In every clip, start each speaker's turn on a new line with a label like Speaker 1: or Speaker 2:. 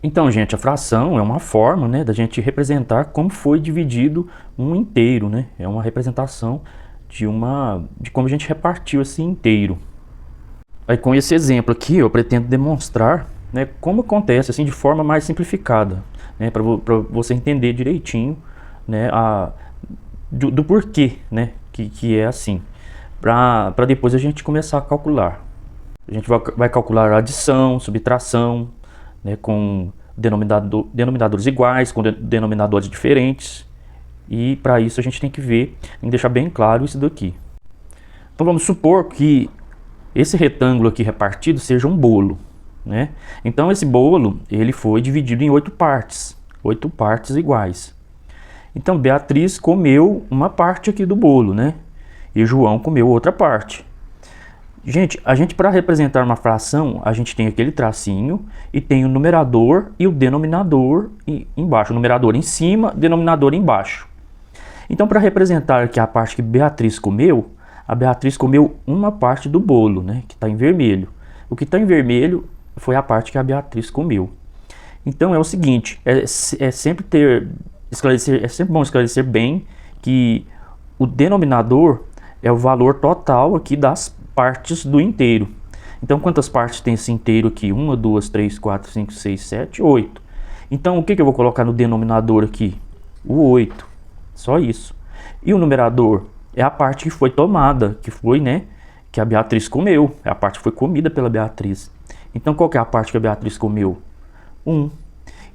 Speaker 1: Então, gente, a fração é uma forma, né, da gente representar como foi dividido um inteiro, né? É uma representação de como a gente repartiu esse inteiro. Aí, com esse exemplo aqui, eu pretendo demonstrar, né, como acontece assim de forma mais simplificada, né, para você entender direitinho, né, do porquê, né, que é assim, para depois a gente começar a calcular. A gente vai calcular adição, subtração, né, com denominadores iguais, com denominadores diferentes. E para isso a gente tem que ver, tem que deixar bem claro isso daqui. Então vamos supor que esse retângulo aqui repartido seja um bolo, né? Então esse bolo ele foi dividido em 8 partes iguais. Então Beatriz comeu uma parte aqui do bolo, né? E João comeu outra parte. Gente, a gente para representar uma fração, a gente tem aquele tracinho e tem o numerador e o denominador embaixo. O numerador em cima, denominador embaixo. Então, para representar aqui a parte que Beatriz comeu, a Beatriz comeu uma parte do bolo, né, que está em vermelho. O que está em vermelho foi a parte que a Beatriz comeu. Então, é o seguinte, é sempre bom esclarecer bem que o denominador é o valor total aqui das partes do inteiro. Então, quantas partes tem esse inteiro aqui? 1, 2, 3, 4, 5, 6, 7, 8. Então, o que eu vou colocar no denominador aqui? O 8. Só isso. E o numerador é a parte que foi tomada, que foi, né, que a Beatriz comeu. É a parte que foi comida pela Beatriz. Então, qual que é a parte que a Beatriz comeu? 1.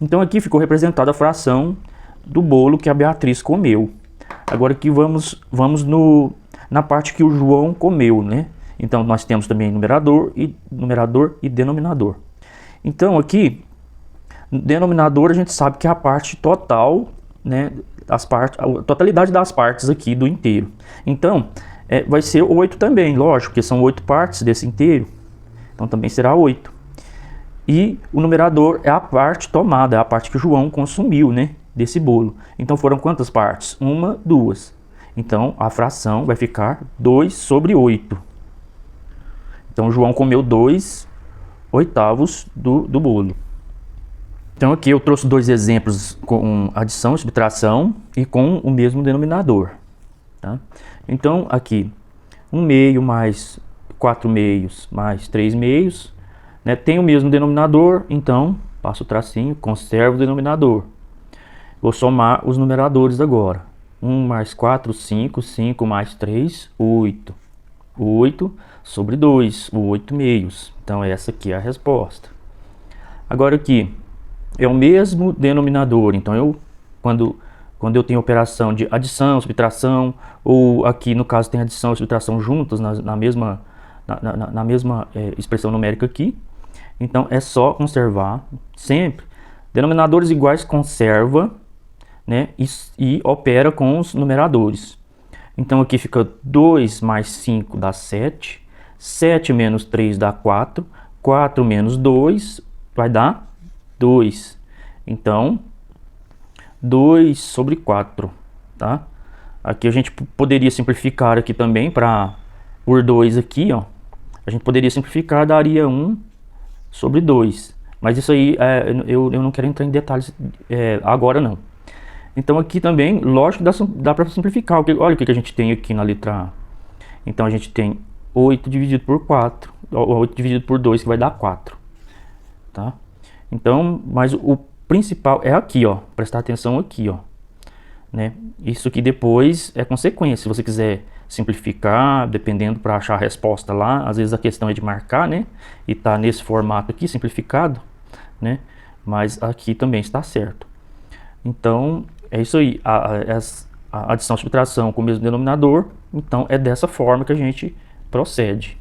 Speaker 1: Então, aqui ficou representada a fração do bolo que a Beatriz comeu. Agora aqui vamos na parte que o João comeu, né? Então, nós temos também numerador e denominador. Então, aqui, denominador a gente sabe que é a parte total, né? A totalidade das partes aqui do inteiro. Então, vai ser 8 também, lógico, porque são 8 partes desse inteiro. Então, também será 8. E o numerador é a parte tomada, é a parte que o João consumiu, né? Desse bolo. Então, foram quantas partes? 1, 2. Então, a fração vai ficar 2 sobre 8. Então, o João comeu 2 oitavos do bolo. Então, aqui eu trouxe 2 exemplos com adição e subtração e com o mesmo denominador. Tá? Então, aqui, 1 meio mais 4 meios mais 3 meios, né? Tem o mesmo denominador, então, passo o tracinho, conservo o denominador. Vou somar os numeradores agora. 1 mais 4, 5, 5 mais 3, 8. 8 sobre 2, 8 meios. Então, essa aqui é a resposta. Agora aqui, é o mesmo denominador. Então, quando eu tenho operação de adição, subtração, ou aqui no caso tem adição e subtração juntas na mesma expressão numérica aqui. Então, é só conservar sempre. Denominadores iguais conserva, né, e opera com os numeradores. Então aqui fica 2 mais 5 dá 7, 7 menos 3 dá 4, 4 menos 2 vai dar 2. Então, 2 sobre 4, tá? Aqui a gente poderia simplificar aqui também por 2 aqui, ó. A gente poderia simplificar, daria 1 sobre 2. Mas isso aí, eu não quero entrar em detalhes agora não. Então aqui também, lógico, dá para simplificar. Olha o que a gente tem aqui na letra A. Então a gente tem 8 dividido por 4, 8 dividido por 2, que vai dar 4. Tá? Então, mas o principal é aqui, ó. Prestar atenção aqui, ó. Né? Isso aqui depois é consequência. Se você quiser simplificar, dependendo para achar a resposta lá, às vezes a questão é de marcar, né? E tá nesse formato aqui, simplificado, né? Mas aqui também está certo. Então, é isso aí, a adição e subtração com o mesmo denominador, então é dessa forma que a gente procede.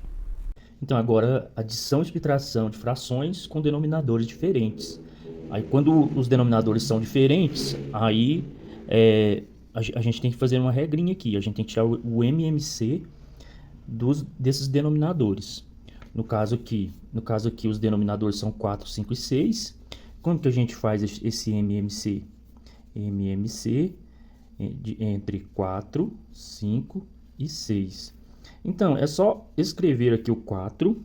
Speaker 1: Então agora, adição e subtração de frações com denominadores diferentes. Aí quando os denominadores são diferentes, aí a gente tem que fazer uma regrinha aqui, a gente tem que tirar o MMC desses denominadores. No caso aqui os denominadores são 4, 5 e 6. Como que a gente faz esse MMC? MMC entre 4, 5 e 6. Então, é só escrever aqui o 4,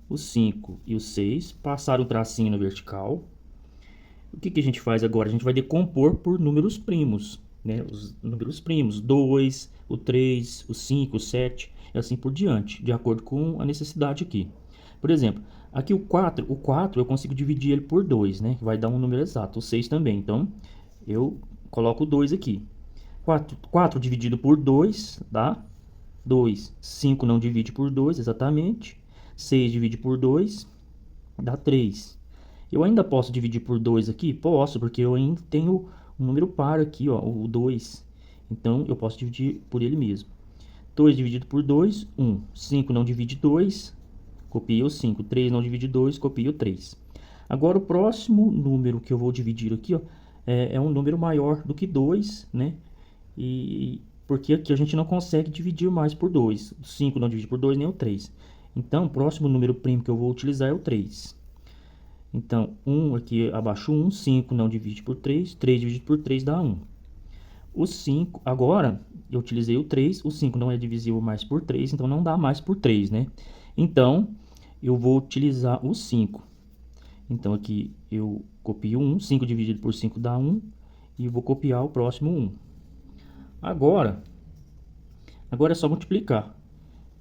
Speaker 1: o 5 e o 6, passar o tracinho na vertical O que a gente faz agora? A gente vai decompor por números primos, né? Os números primos, 2, o 3, o 5, o 7, e assim por diante, de acordo com a necessidade aqui. Por exemplo, aqui o 4 eu consigo dividir ele por 2, né? Vai dar um número exato, o 6 também. Então, eu coloco o 2 aqui. 4 dividido por 2 dá 2. 5 não divide por 2, exatamente. 6 divide por 2 dá 3. Eu ainda posso dividir por 2 aqui? Posso, porque eu ainda tenho um número par aqui, ó, o 2. Então, eu posso dividir por ele mesmo. 2 dividido por 2, 1. 5 não divide 2, copia o 5. 3 não divide 2, copia o 3. Agora, o próximo número que eu vou dividir aqui, ó, é um número maior do que 2, né? Porque aqui a gente não consegue dividir mais por 2. O 5 não divide por 2, nem o 3. Então, o próximo número primo que eu vou utilizar é o 3. Então, 1 aqui abaixo 1, 5 não divide por 3, 3 dividido por 3 dá 1. O 5, agora, eu utilizei o 3, o 5 não é divisível mais por 3, então não dá mais por 3, né? Então, eu vou utilizar o 5. Então, aqui eu copio 1, 5 dividido por 5 dá 1, e vou copiar o próximo 1. Agora é só multiplicar.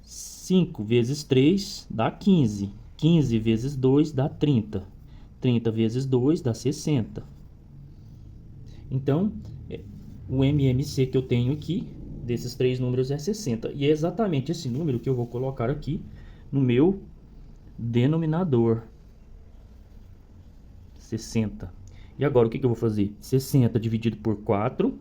Speaker 1: 5 vezes 3 dá 15. 15 vezes 2 dá 30. 30 vezes 2 dá 60. Então, o MMC que eu tenho aqui, desses três números, é 60. E é exatamente esse número que eu vou colocar aqui no meu denominador. 60. E agora, o que eu vou fazer? 60 dividido por 4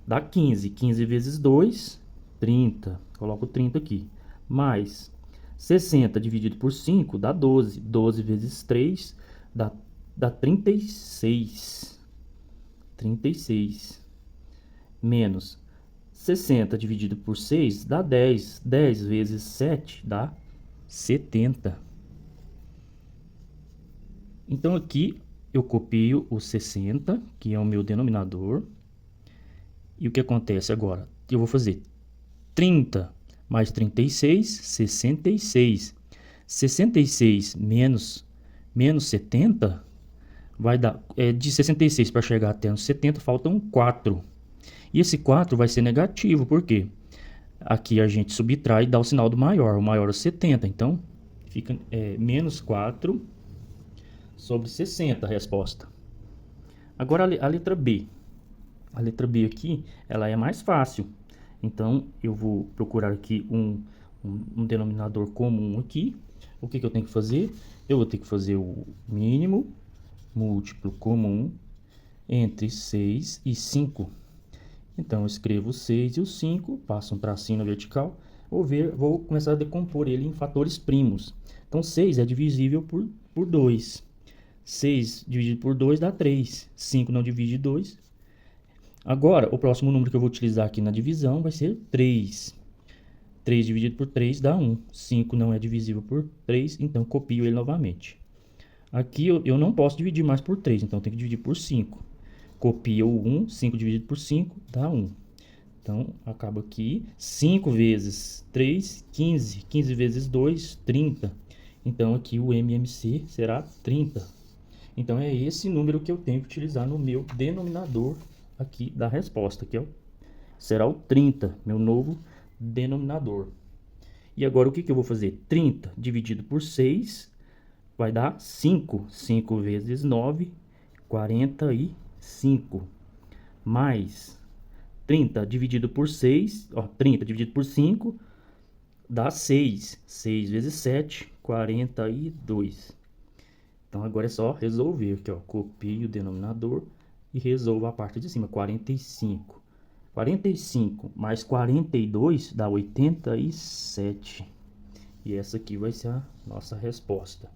Speaker 1: dá 15. 15 vezes 2, 30. Coloco 30 aqui. Mais 60 dividido por 5 dá 12. 12 vezes 3 dá 36. 36. Menos 60 dividido por 6 dá 10. 10 vezes 7 dá 70. Então aqui eu copio o 60, que é o meu denominador. E o que acontece agora? Eu vou fazer 30 mais 36, 66. 66 menos 70 vai dar... de 66 para chegar até os 70 faltam 4. E esse 4 vai ser negativo, por quê? Aqui a gente subtrai e dá o sinal do maior. O maior é 70, então fica menos 4 sobre 60 a resposta. Agora a letra B. A letra B aqui, ela é mais fácil. Então, eu vou procurar aqui um denominador comum aqui. O que eu tenho que fazer? Eu vou ter que fazer o mínimo múltiplo comum entre 6 e 5. Então, eu escrevo o 6 e o 5, passo um tracinho na vertical. Vou começar a decompor ele em fatores primos. Então, 6 é divisível por 2. 6 dividido por 2 dá 3. 5 não divide 2. Agora, o próximo número que eu vou utilizar aqui na divisão vai ser 3. 3 dividido por 3 dá 1. 5 não é divisível por 3, então copio ele novamente. Aqui eu não posso dividir mais por 3, então eu tenho que dividir por 5. Copio o 1, 5 dividido por 5 dá 1. Então, acaba aqui. 5 vezes 3, 15. 15 vezes 2, 30. Então, aqui o MMC será 30. Então, é esse número que eu tenho que utilizar no meu denominador aqui da resposta, que será o 30, meu novo denominador. E agora, o que eu vou fazer? 30 dividido por 6 vai dar 5. 5 vezes 9, 45. Mais 30 dividido por 6, 30 dividido por 5 dá 6. 6 vezes 7, 42. Então, agora é só resolver aqui, copio o denominador e resolvo a parte de cima, 45. 45 mais 42 dá 87. E essa aqui vai ser a nossa resposta.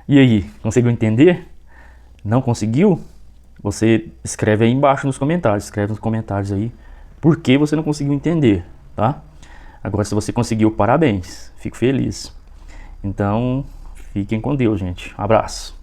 Speaker 1: E aí, conseguiu entender? Não conseguiu? Você escreve aí embaixo nos comentários. Escreve nos comentários aí por que você não conseguiu entender, tá? Agora, se você conseguiu, parabéns. Fico feliz. Então, fiquem com Deus, gente. Abraço.